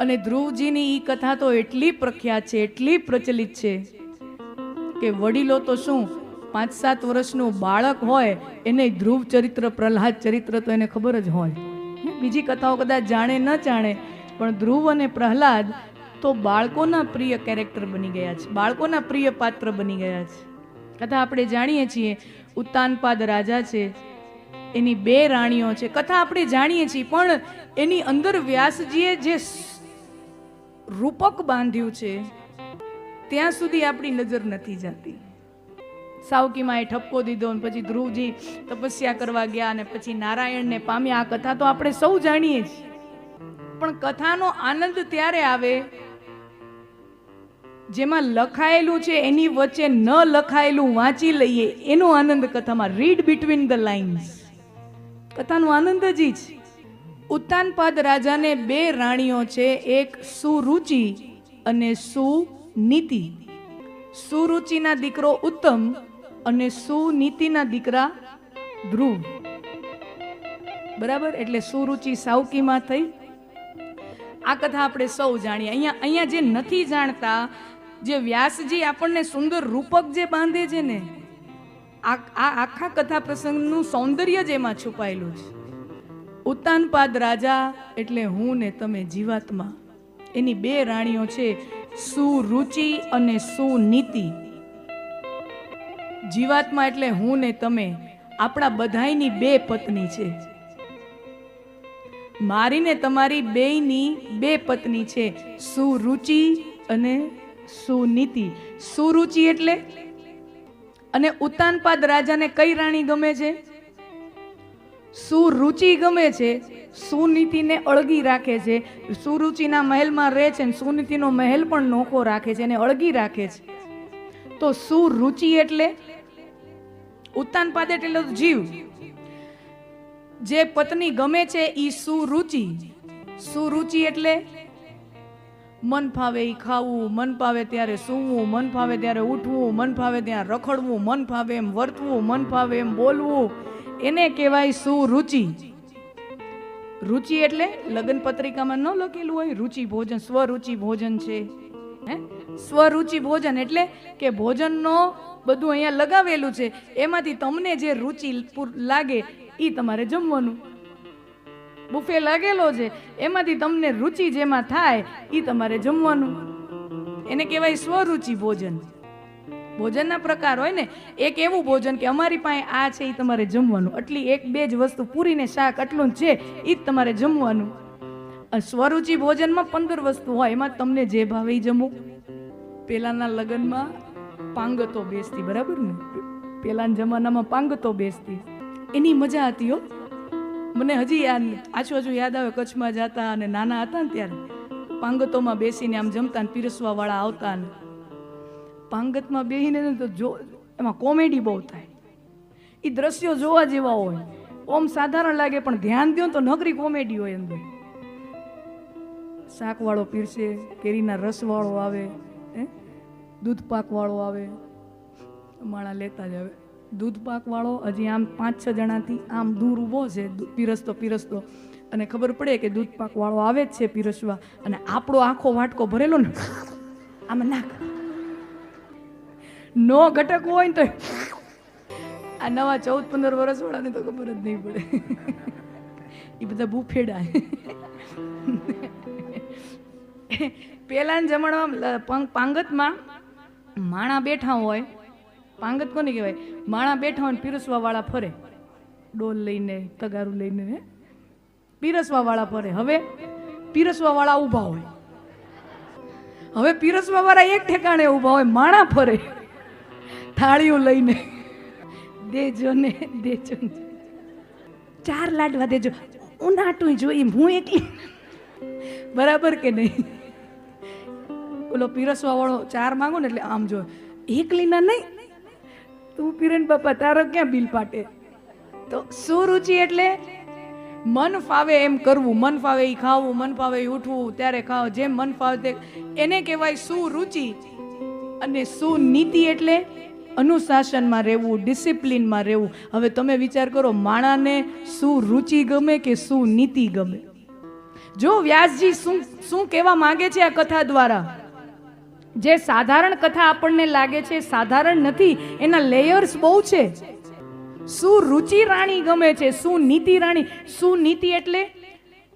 અને ધ્રુવજીની ઈ કથા તો એટલી પ્રખ્યાત છે, એટલી પ્રચલિત છે કે વડીલો તો શું 5-7 વર્ષનું બાળક હોય એને ધ્રુવ ચરિત્ર, પ્રહલાદ ચરિત્ર તો એને ખબર જ હોય. બીજી કથાઓ કદાચ જાણે ન જાણે, પણ ધ્રુવ અને પ્રહલાદ તો બાળકોના પ્રિય કેરેક્ટર બની ગયા છે, બાળકોના પ્રિય પાત્ર બની ગયા છે. કથા આપણે જાણીએ છીએ, ઉત્તાનપાદ રાજા છે, એની 2 રાણીઓ છે. કથા આપણે જાણીએ છીએ, પણ એની અંદર વ્યાસજીએ જે રૂપક બાંધ્યું છે ત્યાં સુધી આપણી નજર નથી જતી. સાવકીમાં એ ઠપકો દીધો અને પછી ધ્રુવજી તપસ્યા કરવા ગયા અને પછી નારાયણને પામ્યા. આ કથા તો આપણે સૌ જાણીએ છીએ, પણ કથાનો આનંદ ત્યારે આવે જેમાં લખાયેલું છે એની વચ્ચે ન લખાયેલું વાંચી લઈએ, એનો આનંદ કથામાં. રીડ બિટવીન ધ લાઇન્સ, કથાનો આનંદ જ છે. ઉત્તાનપાદ રાજાને 2 રાણીઓ છે, એક સુરુચિ અને સુનીતિ. સુરુચિના દીકરો ઉત્તમ અને સુનીતિના દીકરા ધ્રુવ. બરાબર, એટલે સુરુચિ સાવકીમાં થઈ. આ કથા આપણે સૌ જાણીએ. અહીંયા જે નથી જાણતા, જે વ્યાસજી આપણને સુંદર રૂપક જે બાંધે છે ને, આ આખા કથા પ્રસંગનું સૌંદર્ય જ એમાં છુપાયેલું છે. ઉત્તાનપાદ રાજા એટલે હું ને તમે જીવાત્મા. એની 2 રાણીઓ છે, સુરુચિ અને સુનીતિ. જીવાત્મા એટલે હું ને તમે, આપણા બધાયની 2 પત્ની છે. મારી ને તમારી બેયની 2 પત્ની છે, સુરુચિ અને સુનીતિ. સુરુચિ એટલે, અને ઉત્તાનપાદ રાજાને કઈ રાણી ગમે છે? સુરુચિ ગમે છે. સુનીતિને અળગી રાખે છે. સુરુચિના મહેલમાં રહે છે, સુનીતિનો મહેલ પણ નોખો રાખે છે, એને અળગી રાખે છે. તો સુરુચિ એટલે, ઉત્તાનપાદ એટલે જીવ. જે પત્ની ગમે છે ઈ સુરુચિ. સુરુચિ એટલે મન ફાવે ઈ ખાવું, મન ફાવે ત્યારે સૂવું, મન ફાવે ત્યારે ઉઠવું, મન ફાવે ત્યાં રખડવું, મન ફાવે એમ વર્તવું, મન ફાવે એમ બોલવું, એને કહેવાય સુરુચિ. રુચિ એટલે લગ્ન પત્રિકામાં ન લખેલું હોય રુચિ ભોજન, સ્વરુચિ ભોજન છે. સ્વરુચિ ભોજન એટલે કે ભોજનનો બધું અહીંયા લગાવેલું છે, એમાંથી તમને જે રુચિ લાગે એ તમારે જમવાનું. બુફે લાગેલો છે, એમાંથી તમને રુચિ જેમાં થાય એ તમારે જમવાનું. એને કહેવાય સ્વરુચિ ભોજન. ભોજનના પ્રકાર હોય ને, એક એવું ભોજન કે અમારી પાસે આ છે એ તમારે જમવાનું, આટલી 1-2 જ વસ્તુ પૂરીને શાક આટલું છે એ જ તમારે જમવાનું. સ્વરુચિ ભોજનમાં 15 વસ્તુ હોય, એમાં તમને જે ભાવે એ જમો. પેલાના લગ્નમાં પાંગતો બેસતી, બરાબર ને? પેલાના જમાનામાં પાંગતો બેસતી, એની મજા હતી હો. મને હજી આજુ યાદ આવે, કચ્છમાં જતા અને નાના હતા ને ત્યારે પાંગતોમાં બેસીને આમ જમતા, પીરસવા વાળા આવતા ને પાંગતમાં બેહીને તો જો એમાં કોમેડી બહુ થાય. એ દ્રશ્યો જોવા જેવા હોય. ઓમ સાધારણ લાગે પણ ધ્યાન દો તો નગરી કોમેડી હોય અંદર. શાકવાળો પીરસે, કેરીના રસવાળો આવે, દૂધ પાકવાળો આવે, માણા લેતા જ આવે. દૂધ પાકવાળો હજી આમ 5-6 જણાથી આમ દૂર ઊભો છે પીરસતો, અને ખબર પડે કે દૂધ પાકવાળો આવે જ છે પીરસવા, અને આપણો આખો વાટકો ભરેલો ને આમાં નાખ નો ઘટક હોય ને તો આ નવા 14-15 વર્ષ વાળાને તો ખબર જ નહીં પડે. એ બધા બુફેડા. પેલાના જમાનામાં પાંગતમાં માણા બેઠા હોય. પાંગત કોને કહેવાય? માણા બેઠા હોય ને પીરસવા વાળા ફરે, ડોલ લઈને, તગારું લઈને પીરસવા વાળા ફરે. હવે પીરસવા વાળા ઊભા હોય. હવે પીરસવા વાળા એક ઠેકાણે ઊભા હોય, માણા ફરે થાળીઓ લઈને. દેજો ને દેજો, 4 લાડવા દેજો, ઉનાટું જોઈએ હું એકલી. બરાબર કે નહીં? ઓલો પીરસવા વાળો 4 માંગો ને એટલે આમ જો, એકલીના નહીં, તું પીરન બાપા તારો ક્યાં બિલ પાટે. તો સુરુચિ એટલે મન ફાવે એમ કરવું, મન ફાવે એ ખાવું, મન ફાવે એ ઉઠવું, ત્યારે ખાવ, જેમ મન ફાવે તે, એને કહેવાય સુરુચિ. અને સુનીતિ એટલે અનુશાસનમાં રહેવું, ડિસિપ્લિનમાં રહેવું. હવે તમે વિચાર કરો, માણાને સુરુચિ ગમે કે સુનીતિ ગમે? જો વ્યાસજી શું કહેવા માંગે છે આ કથા દ્વારા, જે સાધારણ કથા આપણને લાગે છે સાધારણ નથી, એના લેયર્સ બહુ છે. શું રુચિ રાણી ગમે છે, શું નીતિ રાણી. શું નીતિ એટલે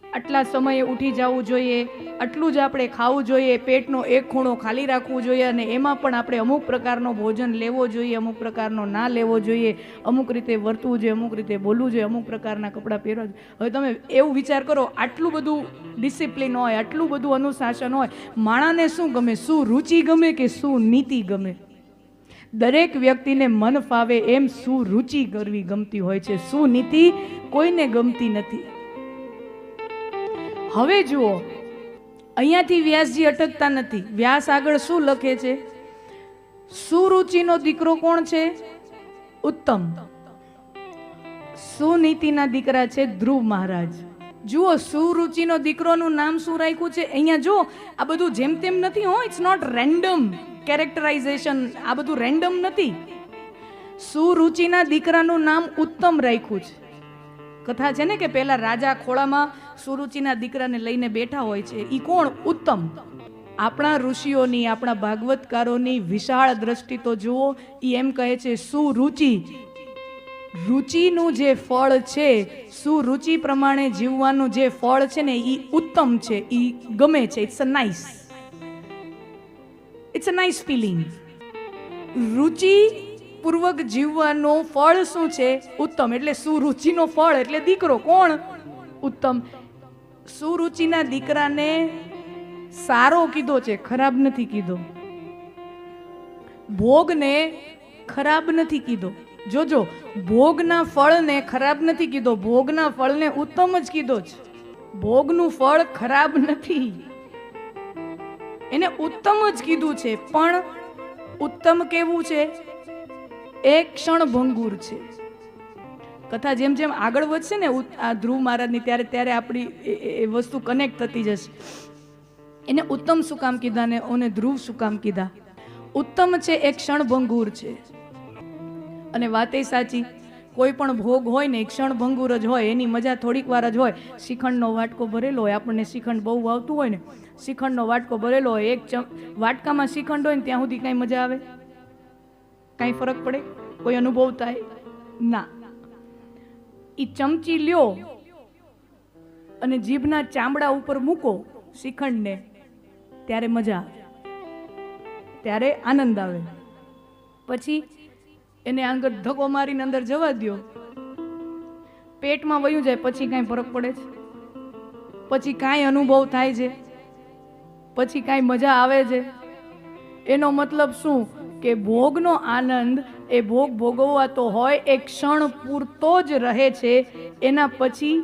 આટલા સમયે ઉઠી જવું જોઈએ, આટલું જ આપણે ખાવું જોઈએ, પેટનો એક ખૂણો ખાલી રાખવું જોઈએ, અને એમાં પણ આપણે અમુક પ્રકારનો ભોજન લેવો જોઈએ, અમુક પ્રકારનો ના લેવો જોઈએ, અમુક રીતે વર્તવું જોઈએ, અમુક રીતે બોલવું જોઈએ, અમુક પ્રકારના કપડાં પહેરવા જોઈએ. હવે તમે એવું વિચાર કરો, આટલું બધું ડિસિપ્લિન હોય, આટલું બધું અનુશાસન હોય, માણાને શું ગમે, શું રુચિ ગમે કે શું નીતિ ગમે? દરેક વ્યક્તિને મન ફાવે એમ શું રુચિ કરવી ગમતી હોય છે, શું નીતિ કોઈને ગમતી નથી. હવે જુઓ, અહીંયાથી વ્યાસજી અટકતા નથી. વ્યાસ આગળ શું લખે છે? સુરુચિનો દીકરો કોણ છે? ઉત્તમ. સુનીતિના દીકરા છે ધ્રુવ મહારાજ. જુઓ, સુરુચિનો દીકરોનું નામ શું રાખ્યું છે અહીંયા? જો, આ બધું જેમ તેમ નથી હો, ઇટ્સ નોટ રેન્ડમ કેરેક્ટરાઇઝેશન, આ બધું રેન્ડમ નથી. સુરુચિના દીકરાનું નામ ઉત્તમ રાખ્યું છે. કથા છે ને કે પેલા રાજા ખોળામાં સુરુચિના દીકરાને લઈને બેઠા હોય છે. ઈ કોણ? ઉત્તમ. આપણા ઋષિઓની, આપણા ભાગવતકારોની વિશાળ દ્રષ્ટિ તો જુઓ. ઈ એમ કહે છે સુરુચિ, રુચિનું જે ફળ છે, સુરુચિ પ્રમાણે જીવવાનું જે ફળ છે ને, ઈ ઉત્તમ છે, ઈ ગમે છે. It's a nice feeling. રુચિ પૂર્વક જીવવાનો ફળ શું છે? ઉત્તમ. એટલે સુરુચિનો ફળ એટલે દીકરો કોણ? ઉત્તમ. સુરુચિના દીકરાને સારો કીધો છે, ખરાબ નથી કીધો. ભોગને ખરાબ નથી કીધો. જોજો, ભોગના ફળને ખરાબ નથી કીધો, ભોગના ફળને ઉત્તમ જ કીધો છે. ભોગનું ફળ ખરાબ નથી, એને ઉત્તમ જ કીધું છે. પણ ઉત્તમ કેવું છે? એક ક્ષણભંગુર છે. કથા જેમ જેમ આગળ વધશે ને આ ધ્રુવ મહારાજની, ત્યારે આપણી એ વસ્તુ કનેક્ટ થતી જશે. એને ઉત્તમ શું કામ કીધા ને ઓને ધ્રુવ શું કામ કીધા? ઉત્તમ છે, એક ક્ષણભંગુર છે. અને વાત એ સાચી, કોઈ પણ ભોગ હોય ને, એક ક્ષણભંગુર જ હોય, એની મજા થોડીક વાર જ હોય. શ્રીખંડનો વાટકો ભરેલો હોય, આપણને શ્રીખંડ બહુ વાવતું હોય ને, શ્રીખંડનો વાટકો ભરેલો હોય, એક વાટકામાં શ્રીખંડ હોય ને ત્યાં સુધી કાંઈ મજા આવે? કાંઈ ફરક પડે? કોઈ અનુભવ થાય? ના. ઈ ચમચી લ્યો અને જીભના ચામડા ઉપર મૂકો શ્રીખંડને, ત્યારે મજા આવે, ત્યારે આનંદ આવે. પછી એને આગળ ધક્કો મારીને અંદર જવા દ્યો, પેટમાં વયું જાય, પછી કાંઈ ફરક પડે છે? પછી કાંઈ અનુભવ થાય છે? પછી કાંઈ મજા આવે છે? એનો મતલબ શું? કે ભોગનો આનંદ એ ભોગ ભોગવવાતો હોય, એક ક્ષણ પૂરતો જ રહે છે, એના પછી